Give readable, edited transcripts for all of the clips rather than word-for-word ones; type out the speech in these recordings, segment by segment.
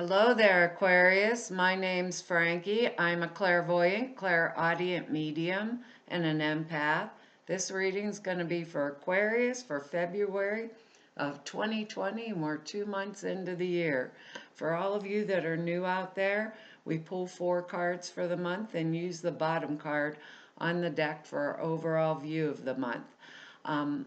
Hello there, Aquarius. My name's Frankie. I'm a clairvoyant, clairaudient medium, and an empath. This reading is going to be for Aquarius for February of 2020, and we're 2 months into the year. For all of you that are new out there, we pull 4 cards for the month and use the bottom card on the deck for our overall view of the month. Um,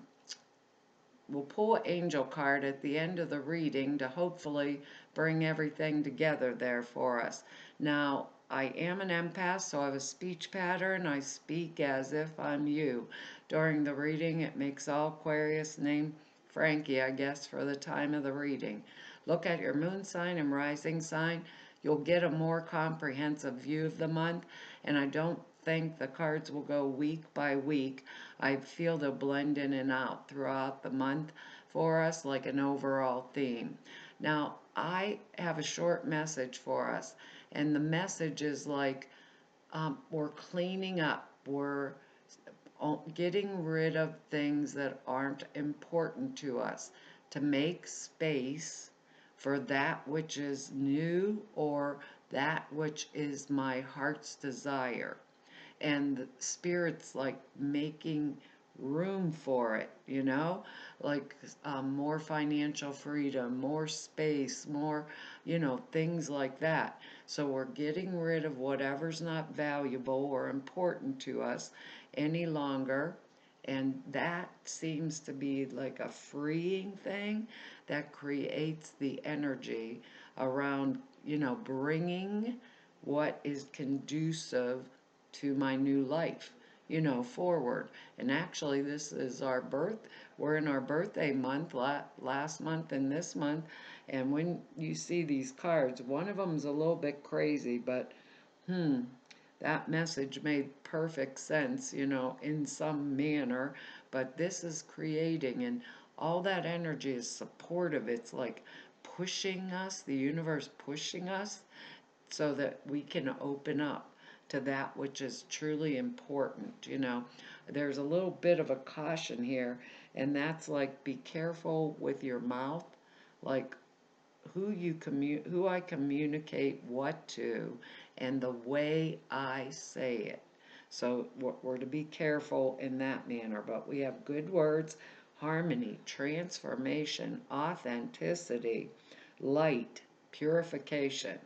We'll pull an angel card at the end of the reading to hopefully bring everything together there for us. Now, I am an empath, so I have a speech pattern. I speak as if I'm you. During the reading, it makes all Aquarius name Frankie, I guess, for the time of the reading. Look at your moon sign and rising sign. You'll get a more comprehensive view of the month, and I don't think the cards will go week by week. I feel they'll blend in and out throughout the month for us like an overall theme. Now, I have a short message for us, and the message is like we're cleaning up, we're getting rid of things that aren't important to us to make space for that which is new or that which is my heart's desire. And the spirit's like making room for it, like more financial freedom, more space, more, things like that. So we're getting rid of whatever's not valuable or important to us any longer. And that seems to be like a freeing thing that creates the energy around, bringing what is conducive to my new life, forward. And actually, this is we're in our birthday month, last month and this month. And when you see these cards, one of them's a little bit crazy, but that message made perfect sense, in some manner. But this is creating, and all that energy is supportive. It's like pushing us, the universe pushing us so that we can open up to that which is truly important. There's a little bit of a caution here, and that's like be careful with your mouth, like who I communicate what to, and the way I say it. So we're to be careful in that manner, but we have good words, harmony, transformation, authenticity, light, purification.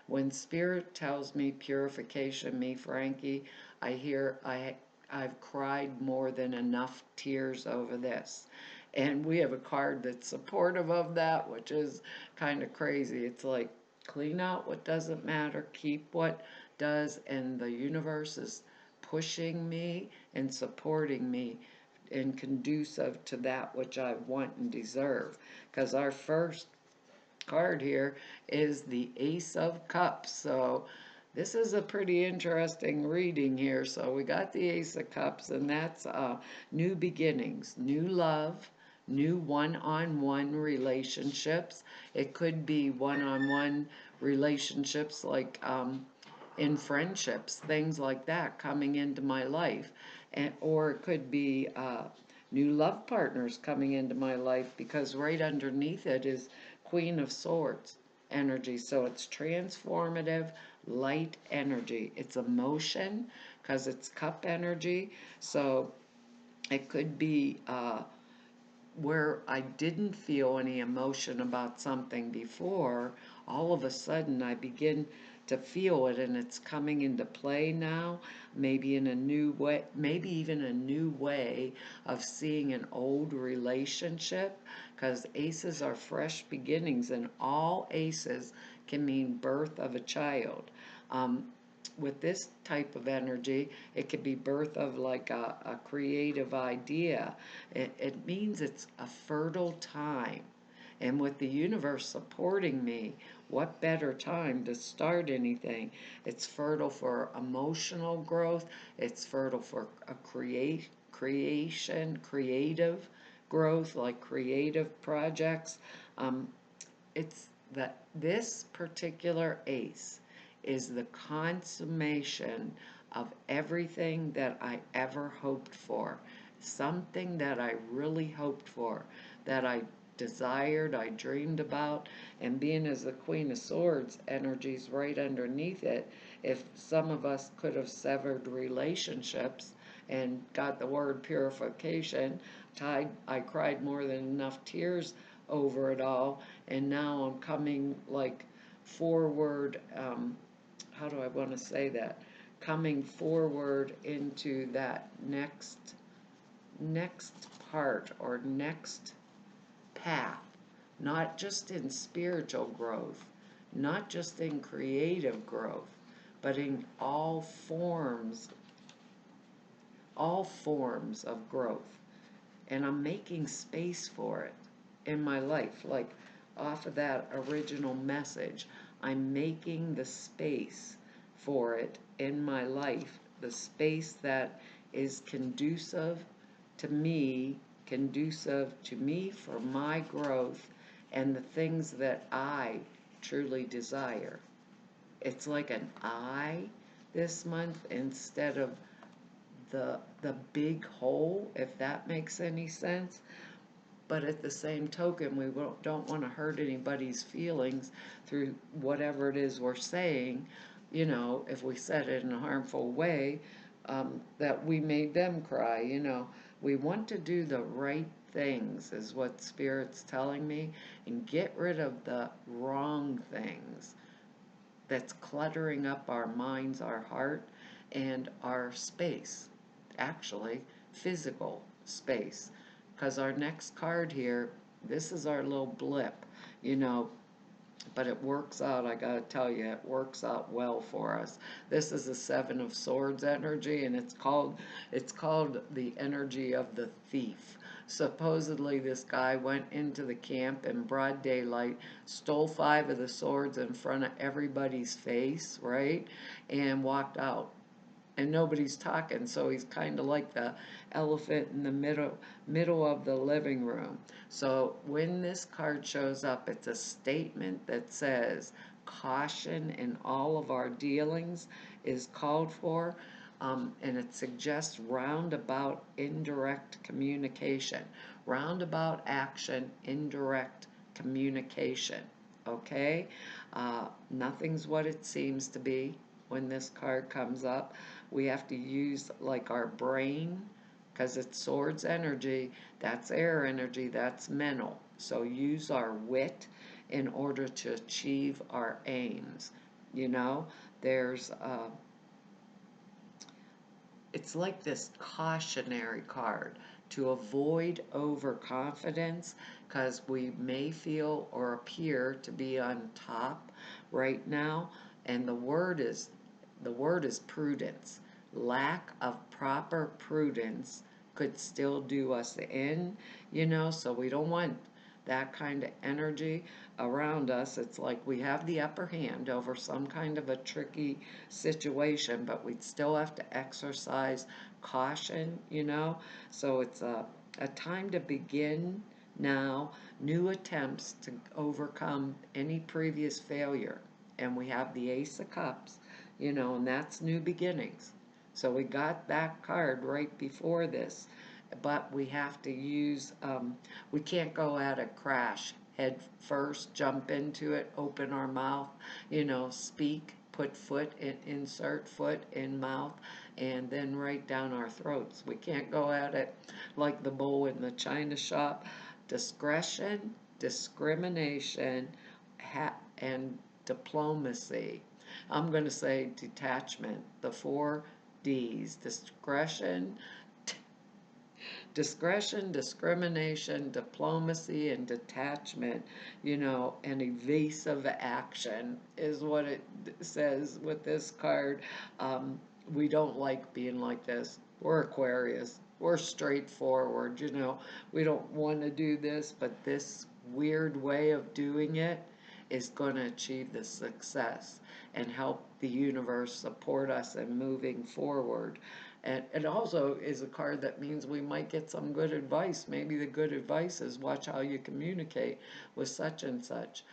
When spirit tells me purification, me Frankie, I've cried more than enough tears over this. And we have a card that's supportive of that, which is kind of crazy. It's like clean out what doesn't matter, keep what does, and the universe is pushing me and supporting me and conducive to that which I want and deserve. Because our first card here is the Ace of Cups. So this is a pretty interesting reading here. So we got the Ace of Cups, and that's new beginnings, new love, new one-on-one relationships. It could be one-on-one relationships like in friendships, things like that coming into my life. Or it could be new love partners coming into my life, because right underneath it is Queen of Swords energy. So it's transformative, light energy. It's emotion because it's cup energy. So it could be where I didn't feel any emotion about something before, all of a sudden I begin to feel it, and it's coming into play now, maybe in a new way, maybe even a new way of seeing an old relationship, because aces are fresh beginnings, and all aces can mean birth of a child. Um, with this type of energy, it could be birth of like a creative idea. It means it's a fertile time. And with the universe supporting me, what better time to start anything? It's fertile for emotional growth. It's fertile for a creation, creative growth, like creative projects. Um, it's that this particular ace is the consummation of everything that I ever hoped for. Something that I really hoped for, that I desired, I dreamed about, and being as the Queen of Swords, energy's right underneath it. If some of us could have severed relationships and got the word purification, I cried more than enough tears over it all, and now I'm coming like forward. How do I want to say that? Coming forward into that next part or next path, not just in spiritual growth, not just in creative growth, but in all forms of growth. And I'm making space for it in my life. Like off of that original message, I'm making the space for it in my life, the space that is conducive to me for my growth and the things that I truly desire. It's like an I this month instead of the big whole, if that makes any sense. But at the same token, we don't want to hurt anybody's feelings through whatever it is we're saying. If we said it in a harmful way, that we made them cry. We want to do the right things, is what Spirit's telling me, and get rid of the wrong things that's cluttering up our minds, our heart, and our space. Actually, physical space. Because our next card here, this is our little blip, you know, but it works out, I gotta tell you, it works out well for us. This is the Seven of Swords energy, and it's called the energy of the thief. Supposedly this guy went into the camp in broad daylight, stole 5 of the swords in front of everybody's face, right? And walked out, and nobody's talking, so he's kind of like the elephant in the middle of the living room. So when this card shows up, it's a statement that says caution in all of our dealings is called for. And it suggests roundabout indirect communication, roundabout action, indirect communication. Okay, nothing's what it seems to be when this card comes up. We have to use like our brain, because it's swords energy, that's air energy, that's mental. So use our wit in order to achieve our aims. You know, there's it's like this cautionary card to avoid overconfidence, because we may feel or appear to be on top right now, and the word is prudence. Lack of proper prudence could still do us in, so we don't want that kind of energy around us. It's like we have the upper hand over some kind of a tricky situation, but we'd still have to exercise caution. So it's a time to begin now new attempts to overcome any previous failure. And we have the Ace of Cups, and that's new beginnings. So we got that card right before this, but we have to we can't go at a crash head first, jump into it, open our mouth, speak, put foot in, insert foot in mouth, and then right down our throats. We can't go at it like the bull in the china shop. Discretion, discrimination, and diplomacy. I'm going to say detachment, the 4 D's: discretion, discrimination, diplomacy, and detachment, and evasive action is what it says with this card. We don't like being like this. We're Aquarius. We're straightforward, we don't want to do this, but this weird way of doing it is going to achieve the success and help the universe support us in moving forward. And it also is a card that means we might get some good advice. Maybe the good advice is watch how you communicate with such and such.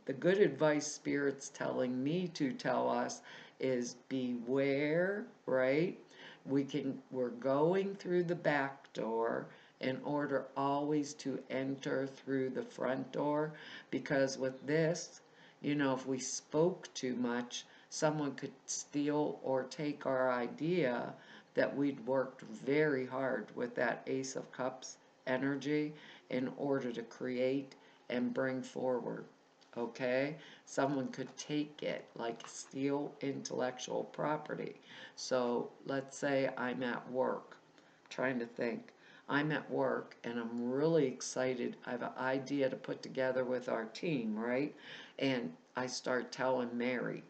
The good advice Spirit's telling me to tell us is beware, right? We're going through the back door, in order always to enter through the front door, because with this, if we spoke too much, someone could steal or take our idea that we'd worked very hard with that Ace of Cups energy in order to create and bring forward. Okay? Someone could take it, like steal intellectual property. So let's say I'm at work, trying to think. I'm at work and I'm really excited. I have an idea to put together with our team, right? And I start telling Mary.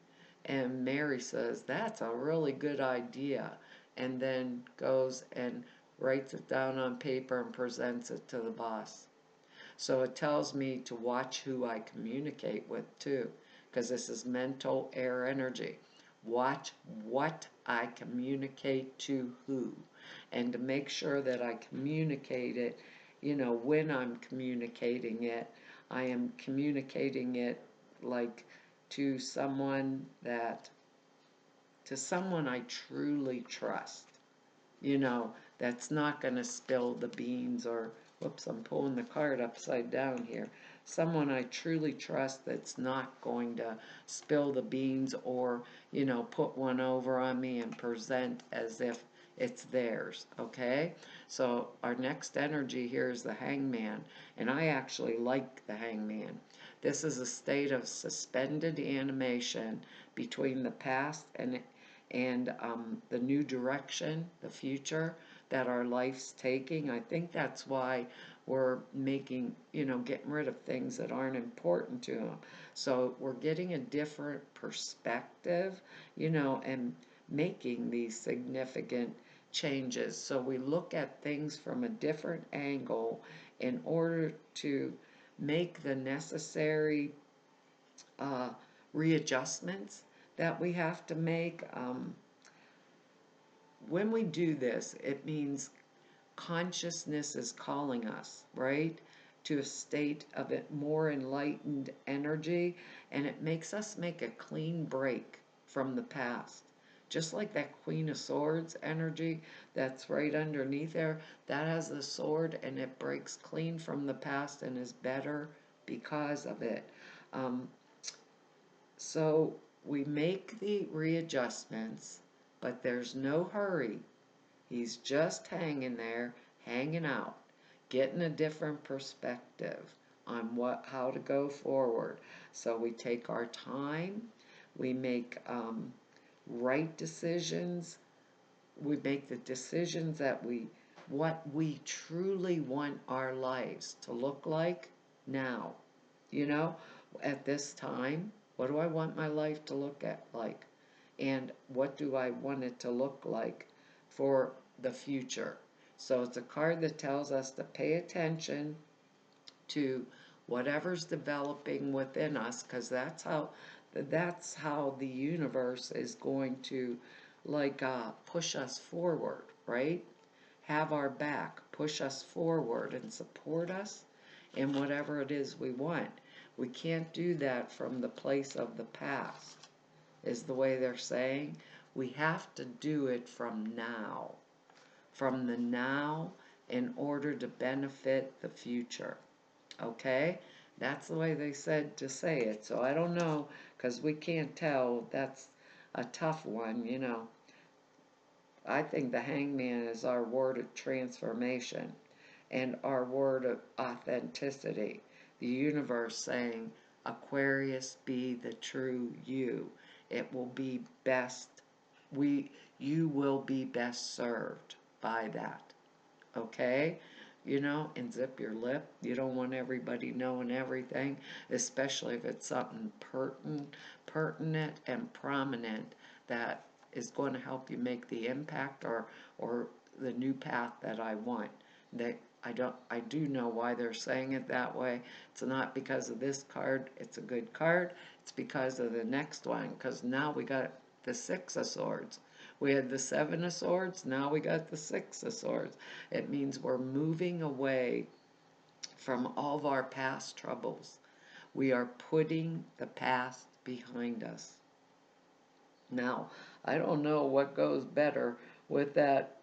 And Mary says, "That's a really good idea." And then goes and writes it down on paper and presents it to the boss. So it tells me to watch who I communicate with too, because this is mental air energy. Watch what I communicate to who, and to make sure that I communicate it, when I'm communicating it, I am communicating it like to someone I truly trust, that's not going to spill the beans or, whoops, I'm pulling the card upside down here. Someone I truly trust that's not going to spill the beans or, put one over on me and present as if it's theirs, okay? So our next energy here is the Hangman, and I actually like the Hangman. This is a state of suspended animation between the past and the new direction, the future that our life's taking. I think that's why we're getting rid of things that aren't important to them. So we're getting a different perspective, and making these significant changes. So we look at things from a different angle in order to make the necessary readjustments that we have to make. When we do this, it means consciousness is calling us, right, to a state of it more enlightened energy, and it makes us make a clean break from the past. Just like that Queen of Swords energy that's right underneath there, that has the sword and it breaks clean from the past and is better because of it. Um, so we make the readjustments, but there's no hurry. He's just hanging there, hanging out, getting a different perspective on how to go forward. So we take our time, we make right decisions, we make the decisions that what we truly want our lives to look like now. You know, at this time, what do I want my life to look like? And what do I want it to look like for the future? So it's a card that tells us to pay attention to whatever's developing within us, because that's how the universe is going to push us forward, right? Have our back, push us forward and support us in whatever it is we want. We can't do that from the place of the past, is the way they're saying. We have to do it from now, from the now, in order to benefit the future. Okay? That's the way they said to say it. So I don't know, because we can't tell. That's a tough one. I think the Hangman is our word of transformation and our word of authenticity. The universe saying, Aquarius, be the true you. It will be best, you will be best served by that. Okay? And zip your lip. You don't want everybody knowing everything, especially if it's something pertinent and prominent that is going to help you make the impact or the new path that I want. I do know why they're saying it that way. It's not because of this card. It's a good card. It's because of the next one. Because now we got the Six of Swords. We had the Seven of Swords. Now we got the Six of Swords. It means we're moving away from all of our past troubles. We are putting the past behind us. Now, I don't know what goes better with that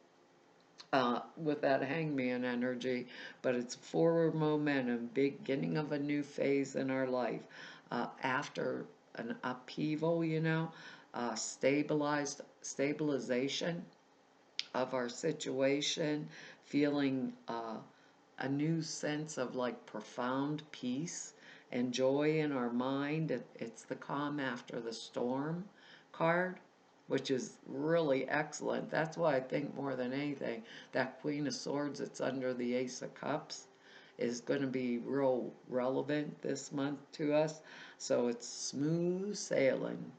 with that hangman energy, but it's forward momentum, beginning of a new phase in our life. After an upheaval, stabilization of our situation, feeling a new sense of like profound peace and joy in our mind. It's the calm after the storm card, which is really excellent. That's why I think more than anything, that Queen of Swords that's under the Ace of Cups is going to be real relevant this month to us. So it's smooth sailing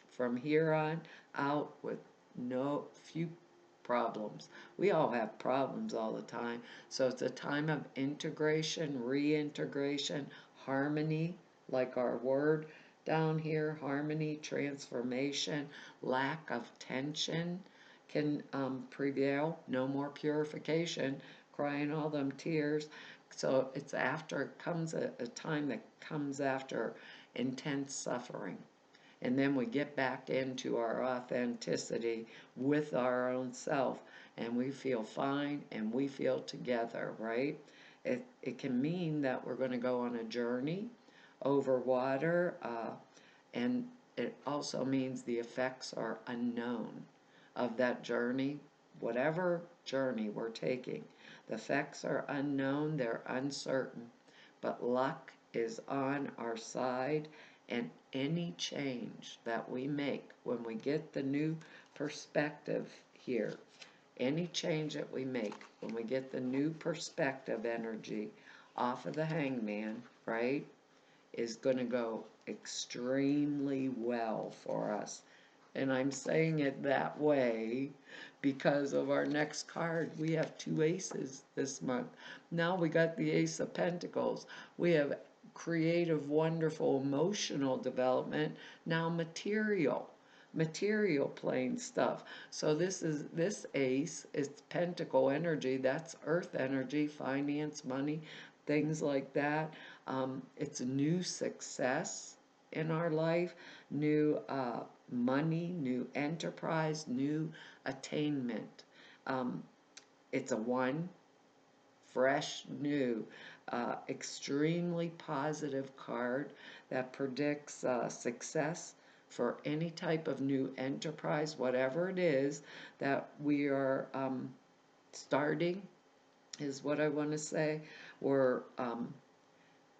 from here on out with no few problems. We all have problems all the time. So it's a time of integration, reintegration, harmony, like our word down here, harmony, transformation, lack of tension can prevail. No more purification, crying all them tears. So it's after, comes a time that comes after intense suffering. And then we get back into our authenticity with our own self, and we feel fine and we feel together, right? It can mean that we're going to go on a journey over water, and it also means the effects are unknown of that journey, whatever journey we're taking. The effects are unknown, they're uncertain, but luck is on our side, and any change that we make when we get the new perspective here, any change that we make when we get the new perspective energy off of the hangman, right, is going to go extremely well for us. And I'm saying it that way because of our next card. We have two aces this month. Now we got the Ace of Pentacles. We have creative, wonderful, emotional development. Now material plane stuff. So this ace, it's pentacle energy, that's earth energy, finance, money, things like that. It's new success in our life, new money, new enterprise, new attainment. It's a one, fresh, new, extremely positive card that predicts success for any type of new enterprise, whatever it is that we are starting, is what I want to say. We're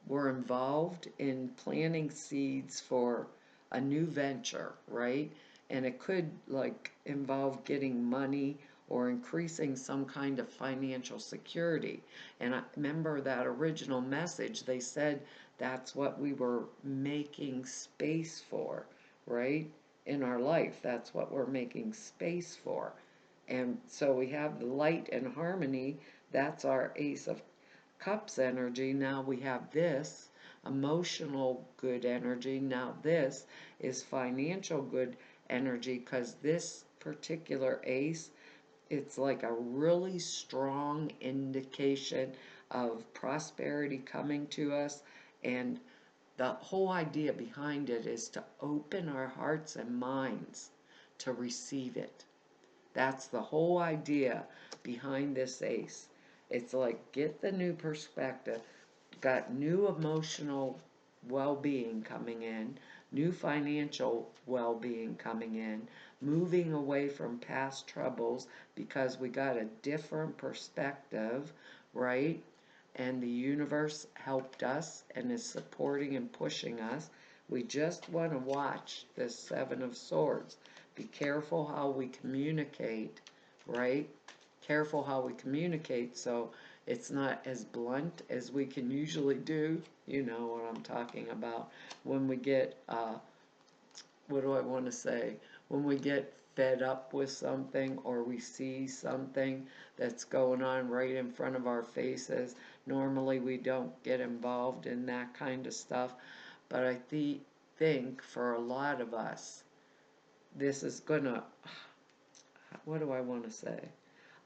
involved in planting seeds for a new venture, right? And it could like involve getting money or increasing some kind of financial security. And I remember that original message, they said that's what we were making space for, right? In our life, that's what we're making space for. And so we have the light and harmony, that's our Ace of Cups energy. Now we have this emotional good energy. Now this is financial good energy, because this particular ace, it's like a really strong indication of prosperity coming to us. And the whole idea behind it is to open our hearts and minds to receive it. That's the whole idea behind this ace. It's like get the new perspective, got new emotional well-being coming in, new financial well-being coming in, moving away from past troubles because we got a different perspective, right? And the universe helped us and is supporting and pushing us. We just want to watch this Seven of Swords. Be careful how we communicate, right? Careful how we communicate so it's not as blunt as we can usually do. You know what I'm talking about. When we get, what do I want to say? When we get fed up with something or we see something that's going on right in front of our faces, normally we don't get involved in that kind of stuff. But I think for a lot of us, this is gonna, what do I want to say?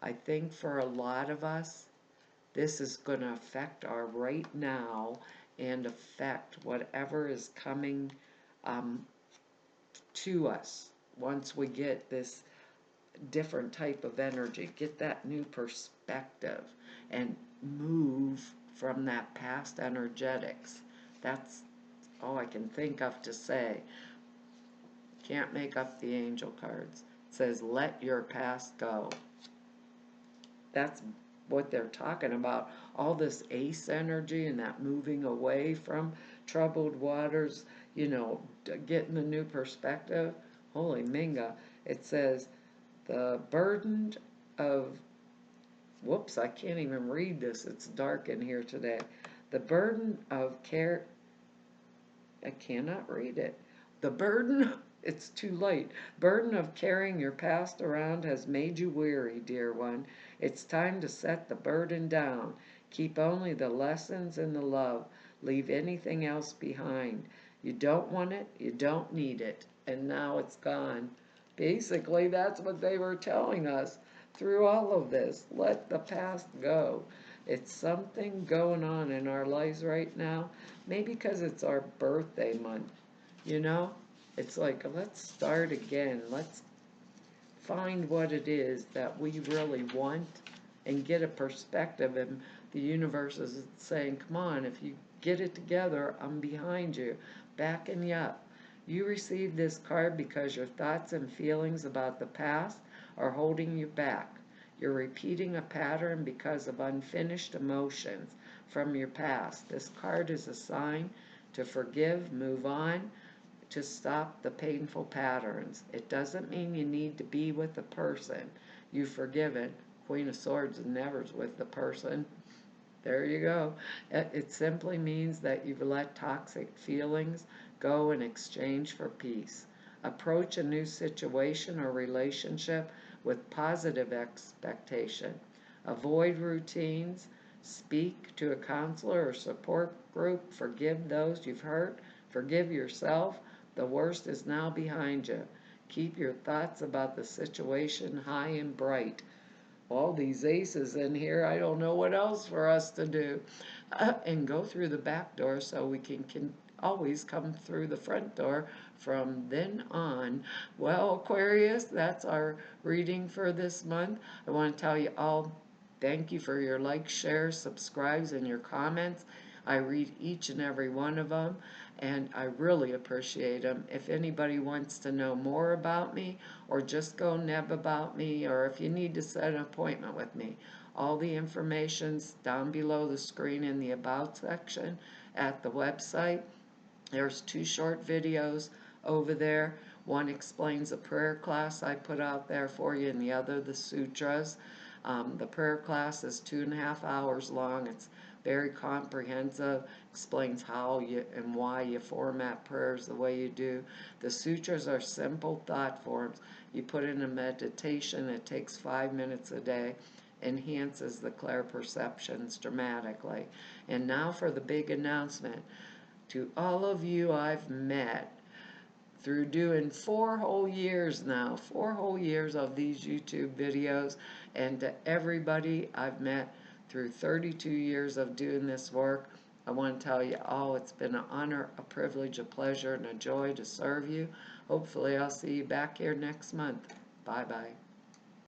I think for a lot of us, this is going to affect our right now and affect whatever is coming to us once we get this different type of energy, get that new perspective, and move from that past energetics. That's all I can think of to say. Can't make up the angel cards. It says, let your past go. That's what they're talking about. All this ace energy and that moving away from troubled waters, getting the new perspective. Holy Minga. It says, the burden of, whoops, I can't even read this. It's dark in here today. The burden of care, I cannot read it. The burden, it's too late. Burden of carrying your past around has made you weary, dear one. It's time to set the burden down. Keep only the lessons and the love. Leave anything else behind. You don't want it, you don't need it, and now it's gone. Basically, that's what they were telling us through all of this. Let the past go. It's something going on in our lives right now. Maybe because it's our birthday month, you know? It's like, let's start again. Let's find what it is that we really want and get a perspective. And the universe is saying, come on, if you get it together, I'm behind you, backing you up. You received this card because your thoughts and feelings about the past are holding you back. You're repeating a pattern because of unfinished emotions from your past. This card is a sign to forgive, move on, to stop the painful patterns. It doesn't mean you need to be with the person you've forgiven. Queen of Swords and never's with the person. There you go. It simply means that you've let toxic feelings go in exchange for peace. Approach a new situation or relationship with positive expectation. Avoid routines. Speak to a counselor or support group. Forgive those you've hurt. Forgive yourself. The worst is now behind you. Keep your thoughts about the situation high and bright. All these aces in here, I don't know what else for us to do. And go through the back door so we can always come through the front door from then on. Well, Aquarius, that's our reading for this month. I want to tell you all, thank you for your likes, shares, subscribes, and your comments. I read each and every one of them, and I really appreciate them. If anybody wants to know more about me, or just go neb about me, or if you need to set an appointment with me, all the information's down below the screen in the About section at the website. There's 2 short videos over there. One explains a prayer class I put out there for you, and the other the sutras. The prayer class is 2.5 hours long. It's very comprehensive, explains how you and why you format prayers the way you do. The sutras are simple thought forms. You put in a meditation, it takes 5 minutes a day, enhances the clear perceptions dramatically. And now for the big announcement. To all of you I've met through doing 4 whole years now, 4 whole years of these YouTube videos, and to everybody I've met through 32 years of doing this work, I want to tell you all it's been an honor, a privilege, a pleasure, and a joy to serve you. Hopefully I'll see you back here next month. Bye-bye.